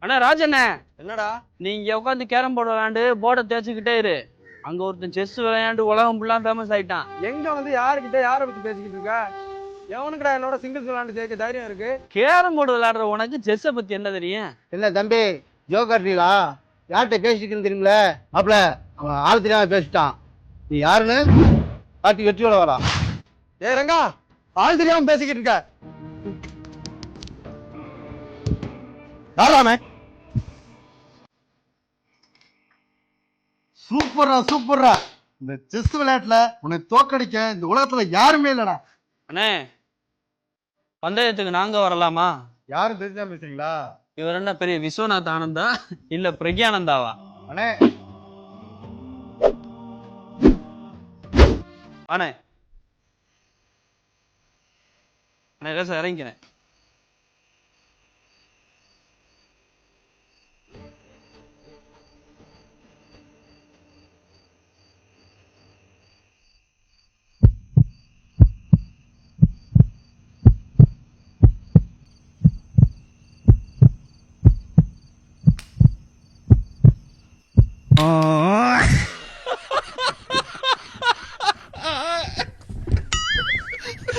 அண்ணா ராஜண்ணே, என்னடா? நீங்க உட்காந்து கேரம் போர்டு விளையாண்டு போர்டை தேய்ச்சிக்கிட்டே இரு. அங்க ஒருத்தன் செஸ் விளையாண்டு உலகம் ஃபுல்லா ஃபேமஸ் ஆயிட்டான். எங்க வந்து யாருக்கிட்ட யாரை பத்தி பேசிக்கிட்டு இருக்க? எவனுக்குடா என்னோட சிங்கிள்ஸ் விளையாண்டு ஜெயிக்க தைரியம் இருக்கு? கேரம் போர்டு விளையாடுற உனக்கு செஸ்ஸை பத்தி என்ன தெரியும்? என்ன தம்பி ஜோக்கர்டீங்களா? யார்கிட்ட பேசிக்கின்னு தெரியுமில மாப்பிள? அவன் ஆள் தெரியாம பேசிட்டான். நீ யாருன்னு காட்டி வெற்றியோட வரா. ஏ ரங்கா, ஆள் தெரியாம பேசிக்கிட்டு இருக்க. யாராமே? சூப்பர்ரா சூப்பர்ரா. இந்த செஸ் விளையாட்டுல உன்னை தோக்கடிக்க இந்த உலகத்துல யாருமே இல்லடா. அண்ணே, பந்தயத்துக்கு நாங்க வரலாமா? யாரும் தெரிஞ்சா பேசுறீங்களா? இவர் என்ன பெரிய விஸ்வநாத் ஆனந்தா இல்ல பிரக்யானந்தாவா? அண்ணே அண்ணே, அண்ணே இறங்கிக்கிறேன்.